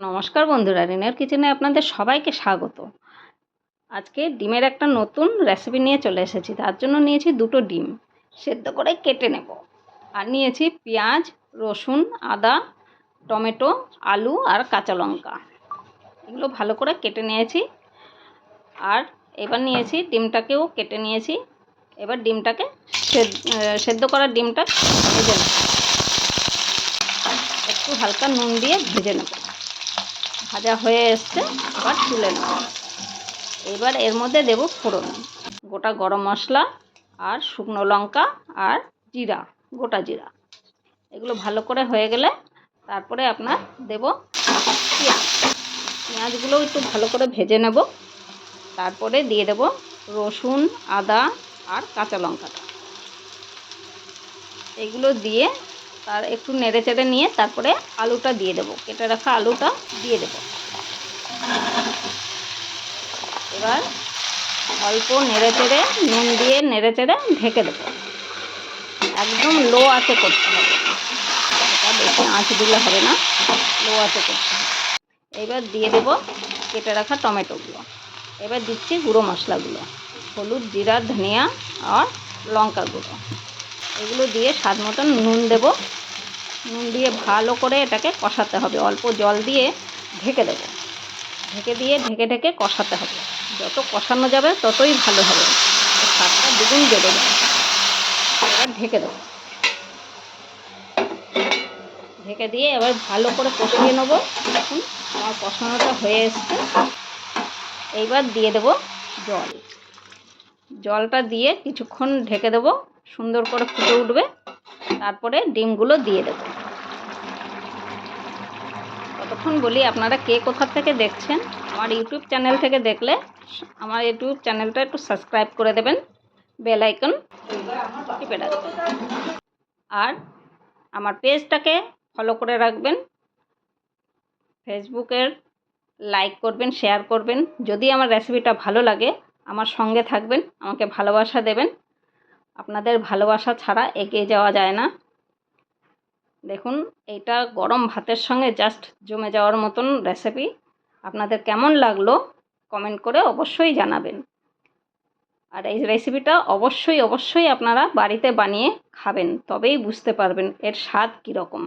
নমস্কার বন্ধুরা, রিনার কিচেনে আপনাদের সবাইকে স্বাগত। আজকে ডিমের একটা নতুন রেসিপি নিয়ে চলে এসেছি। তার জন্য নিয়েছি দুটো ডিম, সেদ্ধ করে কেটে নেব। আর নিয়েছি পেঁয়াজ, রসুন, আদা, টমেটো, আলু আর কাঁচা লঙ্কা। এগুলো ভালো করে কেটে নিয়েছি। আর এবার নিয়েছি ডিমটাকেও কেটে নিয়েছি। এবার ডিমটাকে সেদ্ধ করা ডিমটা ভেজে নেব। একটু হালকা নুন দিয়ে ভেজে নেব। ভাজা হয়ে এসছে, এবার তুলে নেব। এবার এর মধ্যে দেব ফোড়ন, গোটা গরম মশলা আর শুকনো লঙ্কা আর জিরা, গোটা জিরা। এগুলো ভালো করে হয়ে গেলে তারপরে আপনার দেব পেঁয়াজ। পেঁয়াজগুলো একটু ভালো করে ভেজে নেব। তারপরে দিয়ে দেব রসুন, আদা আর কাঁচা লঙ্কাটা। এগুলো দিয়ে তার একটু নেড়ে চেড়ে নিয়ে তারপরে আলুটা দিয়ে দেব। কেটে রাখা আলুটা দিয়ে দেব। এবার অল্প নেড়ে চেড়ে নুন দিয়ে নেড়ে চেড়ে ঢেকে দেবো। একদম লো আঁচে করতে হবে, এটা বেশি আঁচ দিলে হবে না, লো আঁচে করতে হবে। এবার দিয়ে দেবো কেটে রাখা টমেটোগুলো। এবার দিচ্ছি গুঁড়ো মশলাগুলো, হলুদ, জিরা, ধনিয়া আর লঙ্কা গুঁড়ো। এগুলো দিয়ে স্বাদ মতন নুন দেব। নুন দিয়ে ভালো করে এটাকে কষাতে হবে। অল্প জল দিয়ে ঢেকে দেবো। ঢেকে দিয়ে ঢেকে ঢেকে কষাতে হবে। যত কষানো যাবে ততই ভালো হবে, স্বাদটা দ্বিগুণ বেড়ে যাবে। এবার ঢেকে দেবো। ঢেকে দিয়ে এবার ভালো করে কষিয়ে নেব। দেখুন আমার কষানোটা হয়ে এসছে। এইবার দিয়ে দেব জল। জলটা দিয়ে কিছুক্ষণ ঢেকে দেবো, সুন্দর করে ফুটে উঠবে। তারপরে ডিমগুলো দিয়ে দেব। ততক্ষণ বলি, আপনারা কে কোথা থেকে দেখছেন। আমার ইউটিউব চ্যানেল থেকে দেখলে আমার ইউটিউব চ্যানেলটা একটু সাবস্ক্রাইব করে দেবেন, বেল আইকন টিপে রাখবেন। আর আমার পেজটাকে ফলো করে রাখবেন। ফেসবুকের লাইক করবেন, শেয়ার করবেন। যদি আমার রেসিপিটা ভালো লাগে আমার সঙ্গে থাকবেন, আমাকে ভালোবাসা দেবেন। আপনাদের ভালোবাসা ছাড়া এগিয়ে যাওয়া যায় না। দেখুন এইটা গরম ভাতের সঙ্গে জাস্ট জমে যাওয়ার মতন রেসিপি। আপনাদের কেমন লাগলো কমেন্ট করে অবশ্যই জানাবেন। আর এই রেসিপিটা অবশ্যই আপনারা বাড়িতে বানিয়ে খাবেন, তবেই বুঝতে পারবেন এর স্বাদ কীরকম।